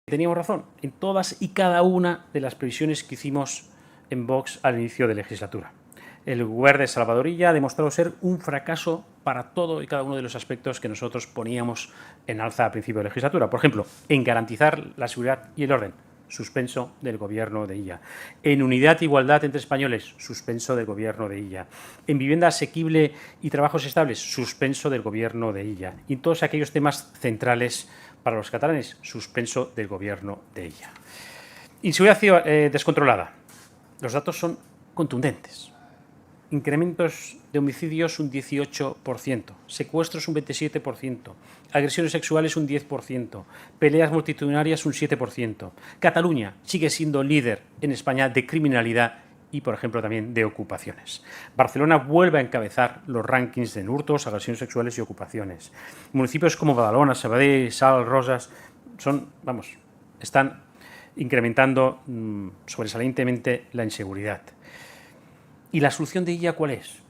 Teníamos razón en todas y cada una de las previsiones que hicimos en Vox al inicio de legislatura. El gobierno de Salvador Illa ha demostrado ser un fracaso para todo y cada uno de los aspectos que nosotros poníamos en alza a principio de legislatura. Por ejemplo, en garantizar la seguridad y el orden, suspenso del gobierno de Illa. En unidad e igualdad entre españoles, suspenso del gobierno de Illa. En vivienda asequible y trabajos estables, suspenso del gobierno de Illa. Y en todos aquellos temas centrales para los catalanes, suspenso del gobierno de Illa. Inseguridad descontrolada. Los datos son contundentes. Incrementos de homicidios un 18%, secuestros un 27%, agresiones sexuales un 10%, peleas multitudinarias un 7%. Cataluña sigue siendo líder en España de criminalidad y, por ejemplo, también de ocupaciones. Barcelona vuelve a encabezar los rankings de hurtos, agresiones sexuales y ocupaciones. Municipios como Badalona, Sabadell, Sal, Rosas están incrementando sobresalientemente la inseguridad. ¿Y la solución de Illa cuál es?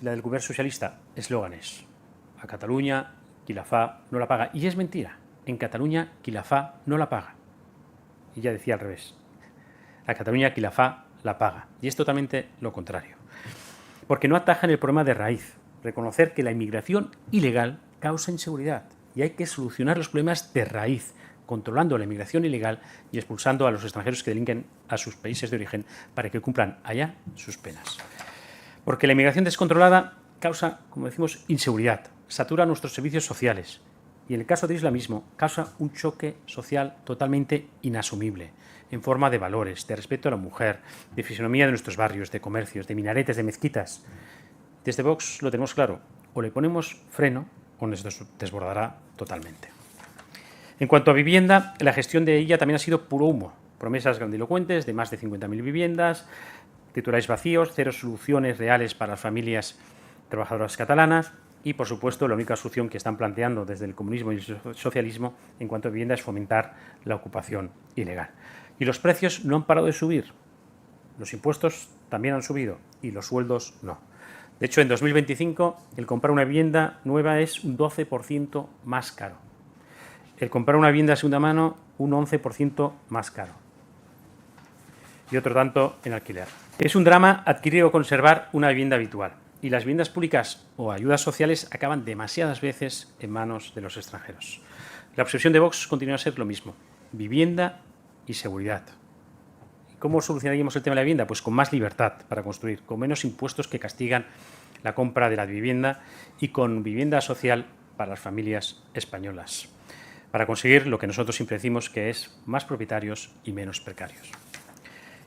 La del gobierno socialista, eslóganes. A Cataluña, qui la fa no la paga. Y es mentira. En Cataluña, qui la fa no la paga. Illa decía al revés. A Cataluña, qui la fa la paga. Y es totalmente lo contrario. Porque no atajan el problema de raíz. Reconocer que la inmigración ilegal causa inseguridad. Y hay que solucionar los problemas de raíz, controlando la inmigración ilegal y expulsando a los extranjeros que delinquen a sus países de origen para que cumplan allá sus penas. Porque la inmigración descontrolada causa, como decimos, inseguridad, satura nuestros servicios sociales y, en el caso del islamismo, causa un choque social totalmente inasumible, en forma de valores, de respeto a la mujer, de fisonomía de nuestros barrios, de comercios, de minaretes, de mezquitas. Desde Vox lo tenemos claro, o le ponemos freno o nos desbordará totalmente. En cuanto a vivienda, la gestión de Illa también ha sido puro humo. Promesas grandilocuentes de más de 50.000 viviendas, titulares vacíos, cero soluciones reales para las familias trabajadoras catalanas y, por supuesto, la única solución que están planteando desde el comunismo y el socialismo en cuanto a vivienda es fomentar la ocupación ilegal. Y los precios no han parado de subir. Los impuestos también han subido y los sueldos no. De hecho, en 2025 el comprar una vivienda nueva es un 12% más caro. El comprar una vivienda de segunda mano, un 11% más caro. Y otro tanto en alquiler. Es un drama adquirir o conservar una vivienda habitual. Y las viviendas públicas o ayudas sociales acaban demasiadas veces en manos de los extranjeros. La obsesión de Vox continúa a ser lo mismo. Vivienda y seguridad. ¿Cómo solucionaríamos el tema de la vivienda? Pues con más libertad para construir, con menos impuestos que castigan la compra de la vivienda y con vivienda social para las familias españolas, para conseguir lo que nosotros siempre decimos que es más propietarios y menos precarios.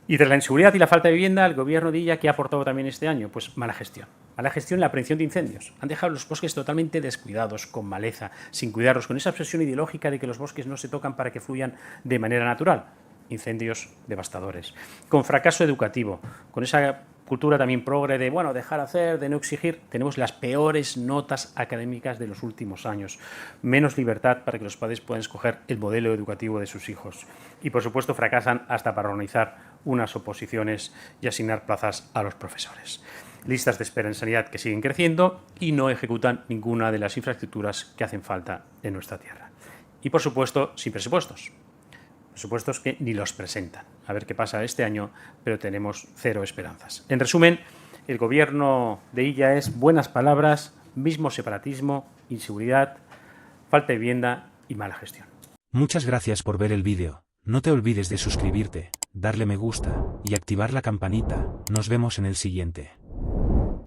Y tras la inseguridad y la falta de vivienda, el gobierno de Illa, ¿qué ha aportado también este año? Pues mala gestión. Mala gestión en la prevención de incendios. Han dejado los bosques totalmente descuidados, con maleza, sin cuidarlos, con esa obsesión ideológica de que los bosques no se tocan para que fluyan de manera natural. Incendios devastadores. Con fracaso educativo, con esa cultura también progre de, dejar hacer, de no exigir. Tenemos las peores notas académicas de los últimos años. Menos libertad para que los padres puedan escoger el modelo educativo de sus hijos. Y, por supuesto, fracasan hasta para organizar unas oposiciones y asignar plazas a los profesores. Listas de espera en sanidad que siguen creciendo y no ejecutan ninguna de las infraestructuras que hacen falta en nuestra tierra. Y, por supuesto, sin presupuestos. Presupuestos que ni los presentan. A ver qué pasa este año, pero tenemos cero esperanzas. En resumen, el gobierno de Illa es buenas palabras, mismo separatismo, inseguridad, falta de vivienda y mala gestión. Muchas gracias por ver el vídeo. No te olvides de suscribirte, darle me gusta y activar la campanita. Nos vemos en el siguiente.